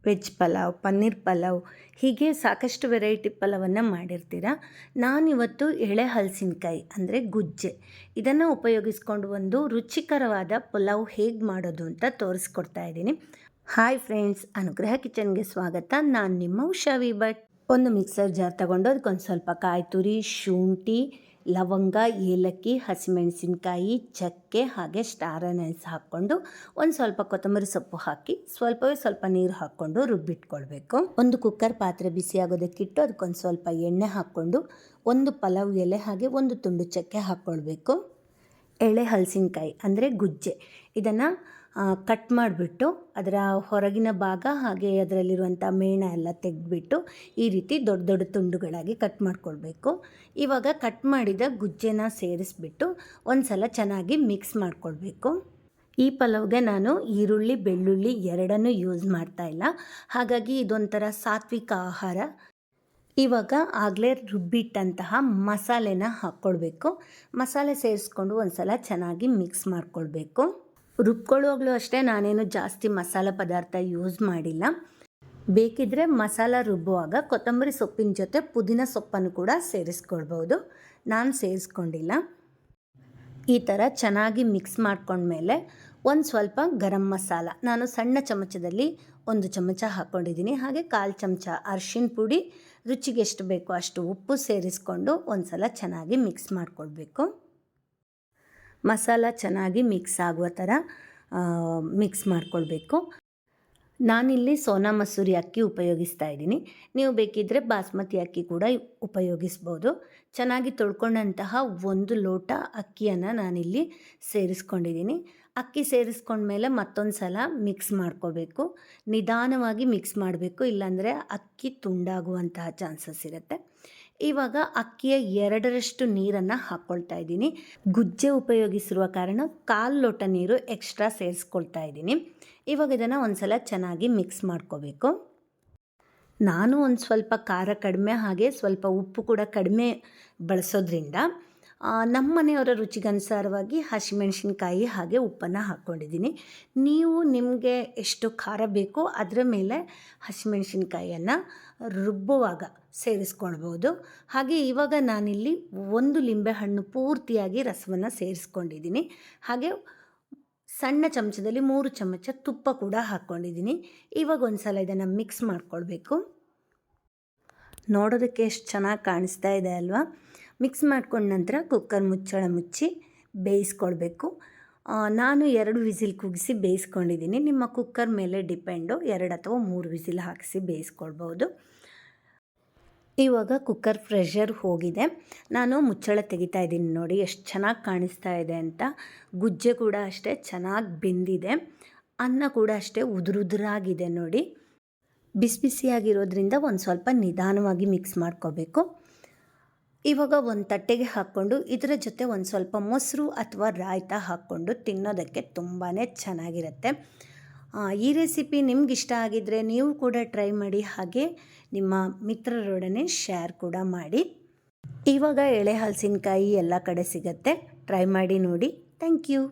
Veg pulao, paneer pulao, ಹೀಗೆ ಸಾಕಷ್ಟು variety ಪಲಾವನ್ನು ಮಾಡಿರ್ತೀರ. ನಾನಿವತ್ತು ಎಳೆ ಹಲಸಿನಕಾಯಿ ಅಂದರೆ ಗುಜ್ಜೆ ಇದನ್ನು ಉಪಯೋಗಿಸ್ಕೊಂಡು ಒಂದು ರುಚಿಕರವಾದ ಪಲಾವ್ ಹೇಗೆ ಮಾಡೋದು ಅಂತ ತೋರಿಸ್ಕೊಡ್ತಾ ಇದ್ದೀನಿ. ಹಾಯ್ ಫ್ರೆಂಡ್ಸ್, ಅನುಗ್ರಹ ಕಿಚನ್ಗೆ ಸ್ವಾಗತ. ನಾನು ನಿಮ್ಮ ಉಷಾ ಭಟ್. ಒಂದು ಮಿಕ್ಸರ್ ಜಾರ್ ತಗೊಂಡು ಅದಕ್ಕೊಂದು ಸ್ವಲ್ಪ ಕಾಯಿ ತುರಿ, ಶುಂಠಿ, ಲವಂಗ, ಏಲಕ್ಕಿ, ಹಸಿಮೆಣಸಿನ್ಕಾಯಿ, ಚಕ್ಕೆ ಹಾಗೆ ಸ್ಟಾರ್ ಅನೈಸ್ ಹಾಕ್ಕೊಂಡು ಒಂದು ಸ್ವಲ್ಪ ಕೊತ್ತಂಬರಿ ಸೊಪ್ಪು ಹಾಕಿ ಸ್ವಲ್ಪ ನೀರು ಹಾಕ್ಕೊಂಡು ರುಬ್ಬಿಟ್ಕೊಳ್ಬೇಕು. ಒಂದು ಕುಕ್ಕರ್ ಪಾತ್ರೆ ಬಿಸಿ ಆಗೋದಕ್ಕಿಟ್ಟು ಅದಕ್ಕೊಂದು ಸ್ವಲ್ಪ ಎಣ್ಣೆ ಹಾಕ್ಕೊಂಡು ಒಂದು ಪಲಾವ್ ಎಲೆ ಹಾಗೆ ಒಂದು ತುಂಡು ಚಕ್ಕೆ ಹಾಕ್ಕೊಳ್ಬೇಕು. ಎಳೆ ಹಲಸಿನಕಾಯಿ ಅಂದರೆ ಗುಜ್ಜೆ ಇದನ್ನು ಕಟ್ ಮಾಡಿಬಿಟ್ಟು ಅದರ ಹೊರಗಿನ ಭಾಗ ಹಾಗೆ ಅದರಲ್ಲಿರುವಂಥ ಮೇಣ ಎಲ್ಲ ತೆಗೆದುಬಿಟ್ಟು ಈ ರೀತಿ ದೊಡ್ಡ ದೊಡ್ಡ ತುಂಡುಗಳಾಗಿ ಕಟ್ ಮಾಡ್ಕೊಳ್ಬೇಕು. ಇವಾಗ ಕಟ್ ಮಾಡಿದ ಗುಜ್ಜೆನ ಸೇರಿಸ್ಬಿಟ್ಟು ಒಂದು ಸಲ ಚೆನ್ನಾಗಿ ಮಿಕ್ಸ್ ಮಾಡ್ಕೊಳ್ಬೇಕು. ಈ ಪಲಾವ್ಗೆ ನಾನು ಈರುಳ್ಳಿ, ಬೆಳ್ಳುಳ್ಳಿ ಎರಡನ್ನೂ ಯೂಸ್ ಮಾಡ್ತಾ ಇಲ್ಲ, ಹಾಗಾಗಿ ಇದೊಂಥರ ಸಾತ್ವಿಕ ಆಹಾರ. ಇವಾಗ ಆಗಲೇ ರುಬ್ಬಿಟ್ಟಂತಹ ಮಸಾಲೆನ ಹಾಕ್ಕೊಳ್ಬೇಕು. ಮಸಾಲೆ ಸೇರಿಸ್ಕೊಂಡು ಒಂದು ಸಲ ಚೆನ್ನಾಗಿ ಮಿಕ್ಸ್ ಮಾಡ್ಕೊಳ್ಬೇಕು. ರುಬ್ಕೊಳ್ಳುವಾಗಲೂ ಅಷ್ಟೇ ನಾನೇನು ಜಾಸ್ತಿ ಮಸಾಲೆ ಪದಾರ್ಥ ಯೂಸ್ ಮಾಡಿಲ್ಲ. ಬೇಕಿದ್ದರೆ ಮಸಾಲ ರುಬ್ಬುವಾಗ ಕೊತ್ತಂಬರಿ ಸೊಪ್ಪಿನ ಜೊತೆ ಪುದೀನ ಸೊಪ್ಪನ್ನು ಕೂಡ ಸೇರಿಸ್ಕೊಳ್ಬೋದು. ನಾನು ಸೇರಿಸ್ಕೊಂಡಿಲ್ಲ. ಈ ಥರ ಚೆನ್ನಾಗಿ ಮಿಕ್ಸ್ ಮಾಡ್ಕೊಂಡ್ಮೇಲೆ ಒಂದು ಸ್ವಲ್ಪ ಗರಂ ಮಸಾಲ ನಾನು ಸಣ್ಣ ಚಮಚದಲ್ಲಿ 1 ಚಮಚ ಹಾಕ್ಕೊಂಡಿದ್ದೀನಿ. ಹಾಗೆ 1/4 ಚಮಚ ಅರಿಶಿನ ಪುಡಿ, ರುಚಿಗೆ ಎಷ್ಟು ಬೇಕೋ ಅಷ್ಟು ಉಪ್ಪು ಸೇರಿಸ್ಕೊಂಡು ಒಂದು ಸಲ ಚೆನ್ನಾಗಿ ಮಿಕ್ಸ್ ಮಾಡ್ಕೊಳ್ಬೇಕು. ಮಸಾಲ ಚೆನ್ನಾಗಿ ಮಿಕ್ಸ್ ಆಗುವ ಥರ ಮಿಕ್ಸ್ ಮಾಡ್ಕೊಳ್ಬೇಕು. ನಾನಿಲ್ಲಿ ಸೋನಾ ಮಸೂರಿ ಅಕ್ಕಿ ಉಪಯೋಗಿಸ್ತಾ ಇದ್ದೀನಿ. ನೀವು ಬೇಕಿದ್ದರೆ ಬಾಸ್ಮತಿ ಅಕ್ಕಿ ಕೂಡ ಉಪಯೋಗಿಸ್ಬೋದು. ಚೆನ್ನಾಗಿ ತೊಳ್ಕೊಂಡಂತಹ 1 ಲೋಟ ಅಕ್ಕಿಯನ್ನು ನಾನಿಲ್ಲಿ ಸೇರಿಸ್ಕೊಂಡಿದ್ದೀನಿ. ಅಕ್ಕಿ ಸೇರಿಸ್ಕೊಂಡ್ಮೇಲೆ ಮತ್ತೊಂದು ಸಲ ಮಿಕ್ಸ್ ಮಾಡ್ಕೋಬೇಕು. ನಿಧಾನವಾಗಿ ಮಿಕ್ಸ್ ಮಾಡಬೇಕು, ಇಲ್ಲಾಂದರೆ ಅಕ್ಕಿ ತುಂಡಾಗುವಂತಹ ಚಾನ್ಸಸ್ ಇರುತ್ತೆ. ಇವಾಗ ಅಕ್ಕಿಯ 2ರಷ್ಟು ನೀರನ್ನು ಹಾಕ್ಕೊಳ್ತಾ ಇದ್ದೀನಿ. ಗುಜ್ಜೆ ಉಪಯೋಗಿಸಿರುವ ಕಾರಣ 1/4 ಲೋಟ ನೀರು ಎಕ್ಸ್ಟ್ರಾ ಸೇರಿಸ್ಕೊಳ್ತಾ ಇದ್ದೀನಿ. ಇವಾಗ ಇದನ್ನು ಒಂದು ಸಲ ಚೆನ್ನಾಗಿ ಮಿಕ್ಸ್ ಮಾಡ್ಕೋಬೇಕು. ನಾನು ಒಂದು ಸ್ವಲ್ಪ ಖಾರ ಕಡಿಮೆ ಹಾಗೆ ಸ್ವಲ್ಪ ಉಪ್ಪು ಕೂಡ ಕಡಿಮೆ ಬಳಸೋದ್ರಿಂದ ನಮ್ಮ ಮನೆಯವರ ರುಚಿಗನುಸಾರವಾಗಿ ಹಸಿಮೆಣಸಿನ್ಕಾಯಿ ಹಾಗೆ ಉಪ್ಪನ್ನು ಹಾಕ್ಕೊಂಡಿದ್ದೀನಿ. ನೀವು ನಿಮಗೆ ಎಷ್ಟು ಖಾರ ಬೇಕೋ ಅದರ ಮೇಲೆ ಹಸಿಮೆಣಸಿನ್ಕಾಯಿಯನ್ನು ರುಬ್ಬುವಾಗ ಸೇರಿಸ್ಕೊಳ್ಬೋದು. ಹಾಗೆ ಇವಾಗ ನಾನಿಲ್ಲಿ 1 ಲಿಂಬೆಹಣ್ಣು ಪೂರ್ತಿಯಾಗಿ ರಸವನ್ನು ಸೇರಿಸ್ಕೊಂಡಿದ್ದೀನಿ. ಹಾಗೆ ಸಣ್ಣ ಚಮಚದಲ್ಲಿ 3 ಚಮಚ ತುಪ್ಪ ಕೂಡ ಹಾಕ್ಕೊಂಡಿದ್ದೀನಿ. ಇವಾಗ ಒಂದು ಸಲ ಇದನ್ನು ಮಿಕ್ಸ್ ಮಾಡ್ಕೊಳ್ಬೇಕು. ನೋಡೋದಕ್ಕೆ ಎಷ್ಟು ಚೆನ್ನಾಗಿ ಕಾಣಿಸ್ತಾ ಇದೆ ಅಲ್ವಾ? ಮಿಕ್ಸ್ ಮಾಡ್ಕೊಂಡ ನಂತರ ಕುಕ್ಕರ್ ಮುಚ್ಚಳ ಮುಚ್ಚಿ ಬೇಯಿಸ್ಕೊಳ್ಬೇಕು. ನಾನು 2 ವಿಸಿಲ್ ಕೂಗಿಸಿ ಬೇಯಿಸ್ಕೊಂಡಿದ್ದೀನಿ. ನಿಮ್ಮ ಕುಕ್ಕರ್ ಮೇಲೆ ಡಿಪೆಂಡು, 2 ಅಥವಾ 3 ವಿಸಿಲ್ ಹಾಕಿಸಿ ಬೇಯಿಸ್ಕೊಳ್ಬೋದು. ಇವಾಗ ಕುಕ್ಕರ್ ಪ್ರೆಷರ್ ಹೋಗಿದೆ. ನಾನು ಮುಚ್ಚಳ ತೆಗಿತಾ ಇದ್ದೀನಿ. ನೋಡಿ ಎಷ್ಟು ಚೆನ್ನಾಗಿ ಕಾಣಿಸ್ತಾ ಇದೆ ಅಂತ. ಗುಜ್ಜೆ ಕೂಡ ಅಷ್ಟೇ ಚೆನ್ನಾಗಿ ಬೆಂದಿದೆ. ಅನ್ನ ಕೂಡ ಅಷ್ಟೇ ಉದುರುದುರಾಗಿದೆ ನೋಡಿ. ಬಿಸಿ ಬಿಸಿಯಾಗಿರೋದ್ರಿಂದ ಒಂದು ಸ್ವಲ್ಪ ನಿಧಾನವಾಗಿ ಮಿಕ್ಸ್ ಮಾಡ್ಕೋಬೇಕು. ಇವಾಗ ಒಂದು ತಟ್ಟೆಗೆ ಹಾಕ್ಕೊಂಡು ಇದರ ಜೊತೆ ಒಂದು ಸ್ವಲ್ಪ ಮೊಸರು ಅಥವಾ ರಾಯ್ತ ಹಾಕ್ಕೊಂಡು ತಿನ್ನೋದಕ್ಕೆ ತುಂಬಾ ಚೆನ್ನಾಗಿರುತ್ತೆ. ಈ ರೆಸಿಪಿ ನಿಮ್ಗೆ ಇಷ್ಟ ಆಗಿದ್ದರೆ ನೀವು ಕೂಡ ಟ್ರೈ ಮಾಡಿ, ಹಾಗೆ ನಿಮ್ಮ ಮಿತ್ರರೊಡನೆ ಶೇರ್ ಕೂಡ ಮಾಡಿ. ಇವಾಗ ಎಳೆ ಹಲಸಿನಕಾಯಿ ಎಲ್ಲ ಕಡೆ ಸಿಗುತ್ತೆ, ಟ್ರೈ ಮಾಡಿ ನೋಡಿ. Thank you.